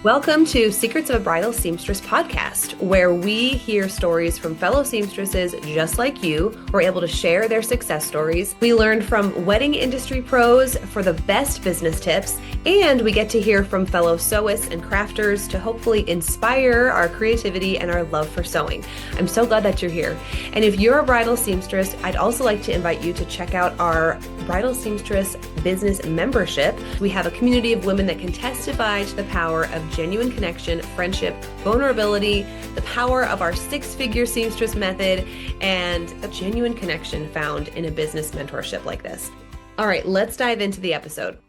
Welcome to Secrets of a Bridal Seamstress podcast, where we hear stories from fellow seamstresses just like you. We're able to share their success stories. We learn from wedding industry pros for the best business tips, and we get to hear from fellow sewists and crafters to hopefully inspire our creativity and our love for sewing. I'm so glad that you're here. And if you're a bridal seamstress, I'd also like to invite you to check out our Bridal Seamstress business membership. We have a community of women that can testify to the power of genuine connection, friendship, vulnerability, the power of our six-figure seamstress method, and a genuine connection found in a business mentorship like this. All right, let's dive into the episode.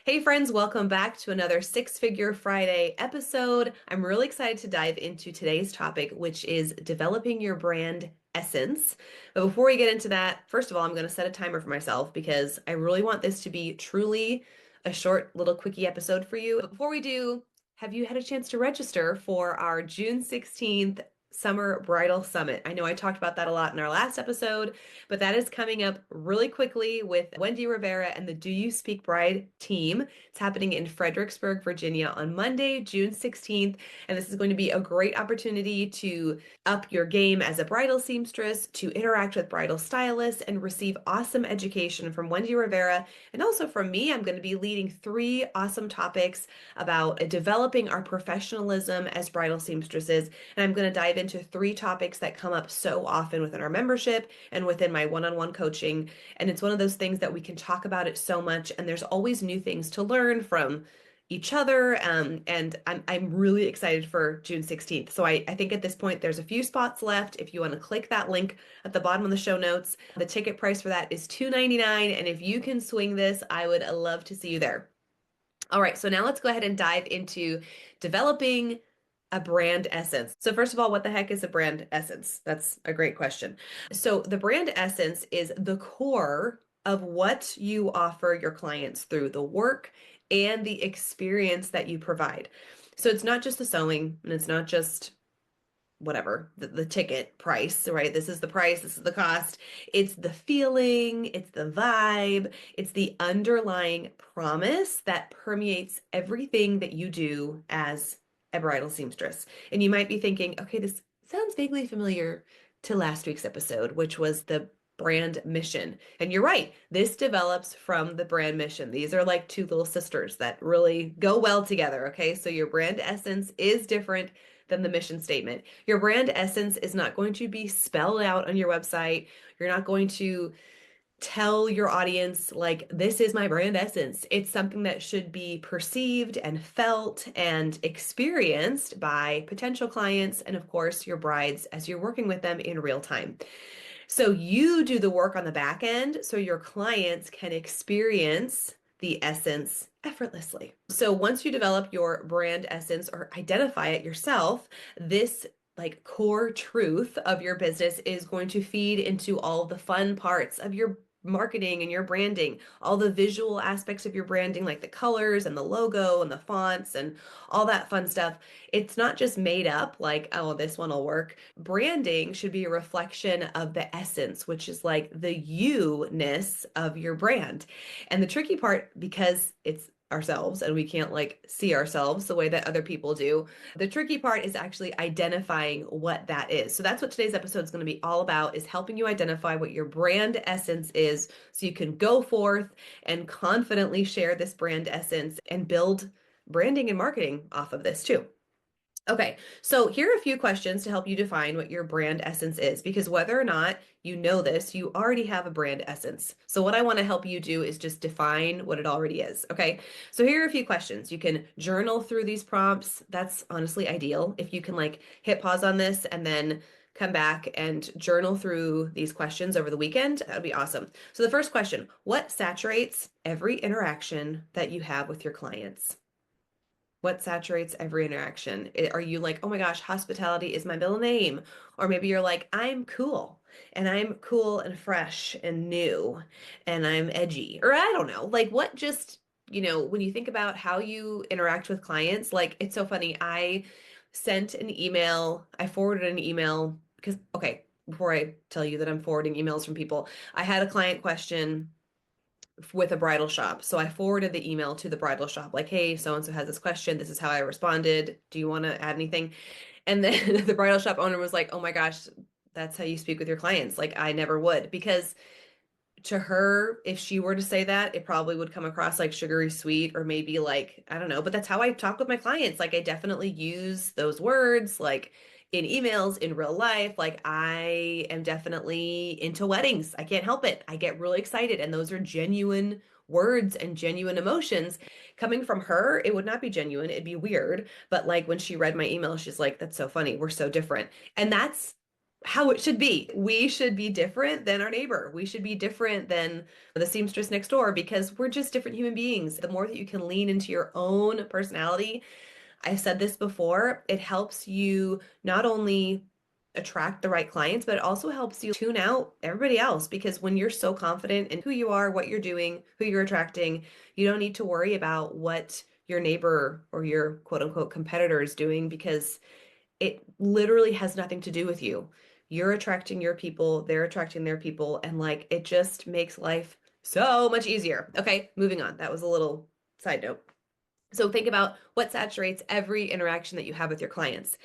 Hey friends, welcome back to another Six Figure Friday episode. I'm really excited to dive into today's topic, which is developing your brand essence. But before we get into that, first of all, I'm going to set a timer for myself because I really want this to be truly a short little quickie episode for you. But before we do, have you had a chance to register for our June 16th Summer Bridal Summit? I know I talked about that a lot in our last episode, but that is coming up really quickly with Wendy Rivera and the Do You Speak Bride team. It's happening in Fredericksburg, Virginia on Monday, June 16th, and this is going to be a great opportunity to up your game as a bridal seamstress, to interact with bridal stylists, and receive awesome education from Wendy Rivera, and also from me. I'm going to be leading 3 awesome topics about developing our professionalism as bridal seamstresses, and I'm going to dive into 3 topics that come up so often within our membership and within my one-on-one coaching. And it's one of those things that we can talk about it so much, and there's always new things to learn from each other. And I'm really excited for June 16th. So I think at this point there's a few spots left. If you want to click that link at the bottom of the show notes, the ticket price for that is $2.99. And if you can swing this, I would love to see you there. All right, so now let's go ahead and dive into developing a brand essence. So first of all, what the heck is a brand essence? That's a great question. So the brand essence is the core of what you offer your clients through the work and the experience that you provide. So it's not just the sewing, and it's not just whatever, the ticket price, right? This is the price, this is the cost. It's the feeling, it's the vibe, it's the underlying promise that permeates everything that you do as a bridal seamstress. And you might be thinking, okay, this sounds vaguely familiar to last week's episode, which was the brand mission. And you're right, this develops from the brand mission. These are like 2 little sisters that really go well together, okay? So your brand essence is different than the mission statement. Your brand essence is not going to be spelled out on your website. You're not going to tell your audience, like, this is my brand essence. It's something that should be perceived and felt and experienced by potential clients and, of course, your brides as you're working with them in real time. So you do the work on the back end so your clients can experience the essence effortlessly. So once you develop your brand essence or identify it yourself, this like core truth of your business is going to feed into all the fun parts of your marketing and your branding, all the visual aspects of your branding, like the colors and the logo and the fonts and all that fun stuff. It's not just made up like, oh, this one will work. Branding should be a reflection of the essence, which is like the you-ness of your brand. And the tricky part, because it's ourselves and we can't like see ourselves the way that other people do. The tricky part is actually identifying what that is. So that's what today's episode is going to be all about, is helping you identify what your brand essence is so you can go forth and confidently share this brand essence and build branding and marketing off of this too. Okay, so here are a few questions to help you define what your brand essence is, because whether or not you know this, you already have a brand essence. So what I want to help you do is just define what it already is, okay? So here are a few questions. You can journal through these prompts. That's honestly ideal. If you can like hit pause on this and then come back and journal through these questions over the weekend, that would be awesome. So the first question, what saturates every interaction that you have with your clients? What saturates every interaction? Are you like, oh my gosh, hospitality is my middle name? Or maybe you're like, I'm cool and fresh and new and I'm edgy. Or I don't know, like what just, when you think about how you interact with clients, like it's so funny. I forwarded an email because, okay, before I tell you that I'm forwarding emails from people, I had a client question with a bridal shop. So I forwarded the email to the bridal shop, like, hey, so and so has this question. This is how I responded. Do you want to add anything? And then the bridal shop owner was like, oh my gosh, that's how you speak with your clients. Like, I never would. Because to her, if she were to say that, it probably would come across like sugary sweet or maybe like, I don't know, but that's how I talk with my clients. Like, I definitely use those words like in emails, in real life. Like, I am definitely into weddings. I can't help it. I get really excited, and those are genuine words and genuine emotions coming from her. It would not be genuine, it'd be weird. But like when she read my email, she's like, that's so funny, we're so different. And that's how it should be. We should be different than our neighbor. We should be different than the seamstress next door because we're just different human beings. The more that you can lean into your own personality, I've said this before, it helps you not only attract the right clients, but it also helps you tune out everybody else because when you're so confident in who you are, what you're doing, who you're attracting, you don't need to worry about what your neighbor or your quote unquote competitor is doing because it literally has nothing to do with you. You're attracting your people, they're attracting their people, and like it just makes life so much easier. Okay, moving on. That was a little side note. So think about what saturates every interaction that you have with your clients.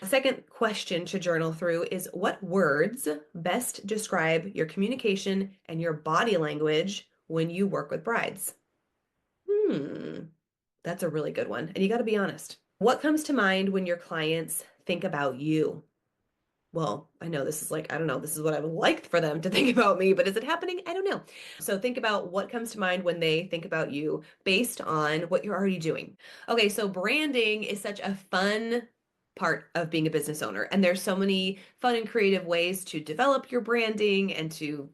The second question to journal through is what words best describe your communication and your body language when you work with brides? Hmm, that's a really good one. And you got to be honest. What comes to mind when your clients think about you? Well, I know this is like, I don't know, this is what I would like for them to think about me, but is it happening? I don't know. So think about what comes to mind when they think about you based on what you're already doing. Okay, so branding is such a fun part of being a business owner. And there's so many fun and creative ways to develop your branding and to,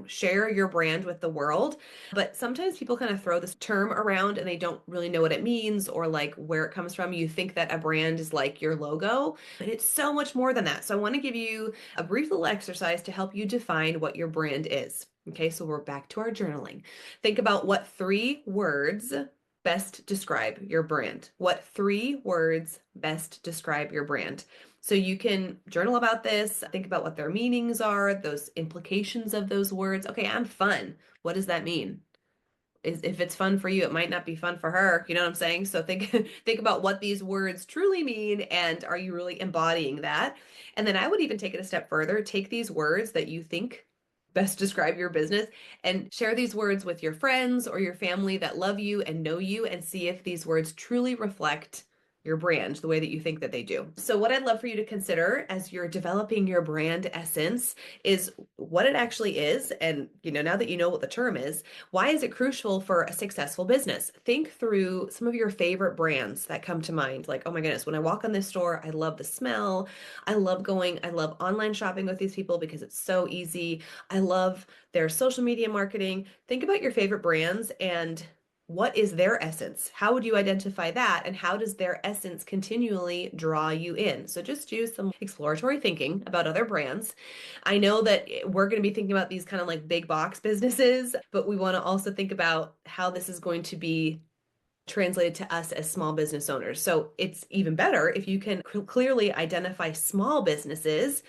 share your brand with the world. But sometimes people kind of throw this term around and they don't really know what it means or like where it comes from. You think that a brand is like your logo, but it's so much more than that. So I want to give you a brief little exercise to help you define what your brand is. Okay, so we're back to our journaling. Think about what three words best describe your brand. What three words best describe your brand? So you can journal about this, think about what their meanings are, those implications of those words. Okay, I'm fun. What does that mean? If it's fun for you, it might not be fun for her. You know what I'm saying? So think think about what these words truly mean and are you really embodying that? And then I would even take it a step further. Take these words that you think best describe your business and share these words with your friends or your family that love you and know you and see if these words truly reflect your brand the way that you think that they do. So what I'd love for you to consider as you're developing your brand essence is what it actually is. And, now that you know what the term is, why is it crucial for a successful business? Think through some of your favorite brands that come to mind. Like, oh my goodness, when I walk in this store, I love the smell. I love online shopping with these people because it's so easy. I love their social media marketing. Think about your favorite brands and what is their essence? How would you identify that? And how does their essence continually draw you in? So just use some exploratory thinking about other brands. I know that we're going to be thinking about these kind of like big box businesses, but we want to also think about how this is going to be translated to us as small business owners. So it's even better if you can clearly identify small businesses,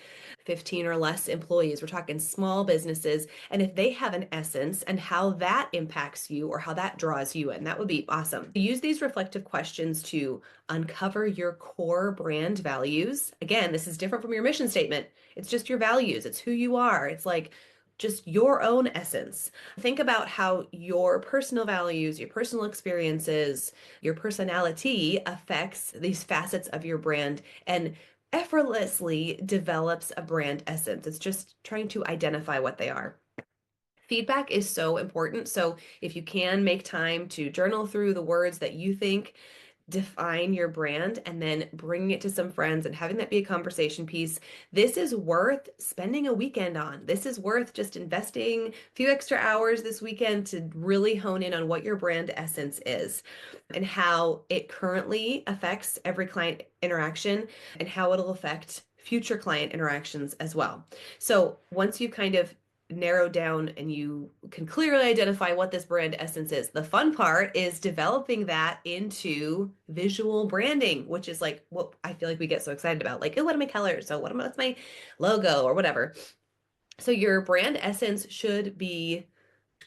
15 or less employees. We're talking small businesses. And if they have an essence and how that impacts you or how that draws you in, that would be awesome. Use these reflective questions to uncover your core brand values. Again, this is different from your mission statement. It's just your values. It's who you are. It's like just your own essence. Think about how your personal values, your personal experiences, your personality affects these facets of your brand and effortlessly develops a brand essence. It's just trying to identify what they are. Feedback is so important. So if you can make time to journal through the words that you think define your brand and then bringing it to some friends and having that be a conversation piece. This is worth spending a weekend on. This is worth just investing a few extra hours this weekend to really hone in on what your brand essence is and how it currently affects every client interaction and how it'll affect future client interactions as well. So once you kind of narrow down and you can clearly identify what this brand essence is. The fun part is developing that into visual branding, which is like what I feel like we get so excited about. Like, oh, what are my colors? So what's my logo or whatever? So your brand essence should be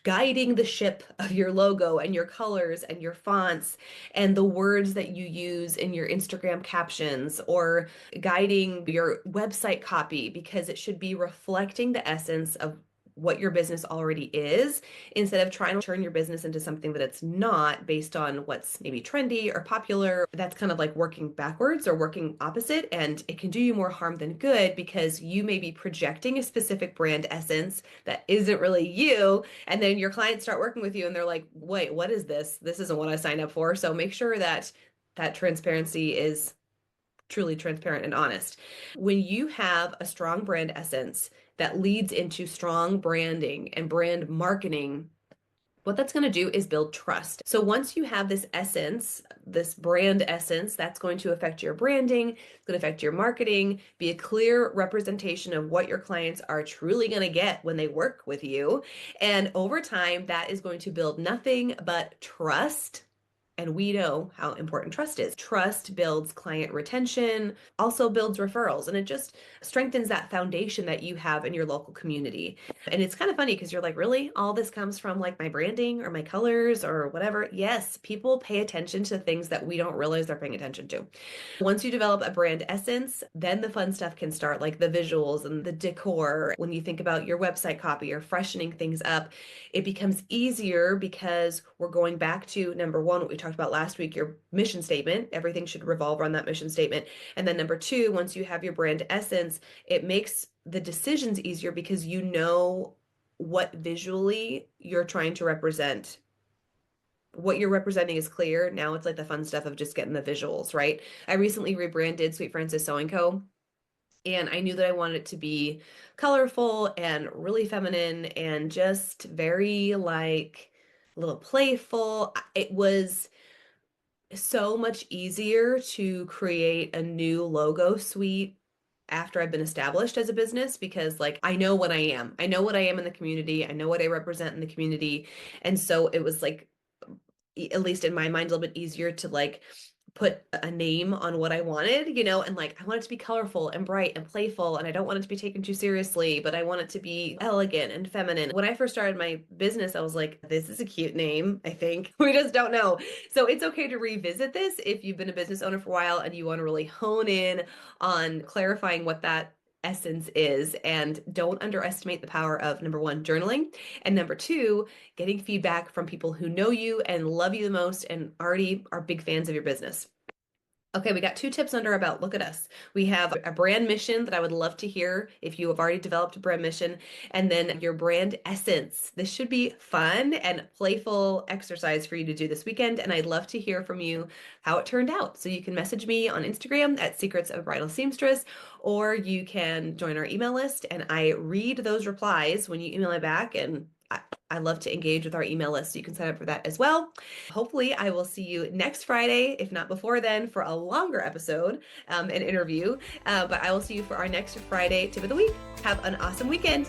guiding the ship of your logo and your colors and your fonts and the words that you use in your Instagram captions, or guiding your website copy, because it should be reflecting the essence of what your business already is, instead of trying to turn your business into something that it's not based on what's maybe trendy or popular. That's kind of like working backwards or working opposite, and it can do you more harm than good, because you may be projecting a specific brand essence that isn't really you, and then your clients start working with you and they're like, wait, what is this? This isn't what I signed up for. So make sure that that transparency is truly transparent and honest. When you have a strong brand essence that leads into strong branding and brand marketing, what that's going to do is build trust. So once you have this essence, this brand essence, that's going to affect your branding, it's going to affect your marketing, be a clear representation of what your clients are truly going to get when they work with you. And over time, that is going to build nothing but trust. And we know how important trust is. Trust builds client retention, also builds referrals, and it just strengthens that foundation that you have in your local community. And it's kind of funny because you're like, really? All this comes from like my branding or my colors or whatever? Yes, people pay attention to things that we don't realize they're paying attention to. Once you develop a brand essence, then the fun stuff can start, like the visuals and the decor. When you think about your website copy or freshening things up, it becomes easier because we're going back to number one, what we talked about last week, your mission statement. Everything should revolve around that mission statement. And then number two, once you have your brand essence, it makes the decisions easier because you know what visually you're trying to represent. What you're representing is clear. Now it's like the fun stuff of just getting the visuals, right? I recently rebranded Sweet Francis Sewing Co. And I knew that I wanted it to be colorful and really feminine and just very like a little playful. It was so much easier to create a new logo suite after I've been established as a business, because like I know what I am. I know what I am in the community. I know what I represent in the community. And so it was like, at least in my mind, a little bit easier to like put a name on what I wanted, and like I want it to be colorful and bright and playful, and I don't want it to be taken too seriously, but I want it to be elegant and feminine. When I first started my business, I was like, this is a cute name, I think. We just don't know. So it's okay to revisit this if you've been a business owner for a while and you want to really hone in on clarifying what that essence is, and don't underestimate the power of number one, journaling, and number two, getting feedback from people who know you and love you the most and already are big fans of your business. Okay, we got two tips under our belt. Look at us. We have a brand mission that I would love to hear if you have already developed a brand mission, and then your brand essence. This should be fun and playful exercise for you to do this weekend, and I'd love to hear from you how it turned out. So you can message me on Instagram at Secrets of a Bridal Seamstress, or you can join our email list, and I read those replies when you email me back, and I love to engage with our email list, so you can sign up for that as well. Hopefully, I will see you next Friday, if not before then, for a longer episode, an interview. But I will see you for our next Friday tip of the week. Have an awesome weekend.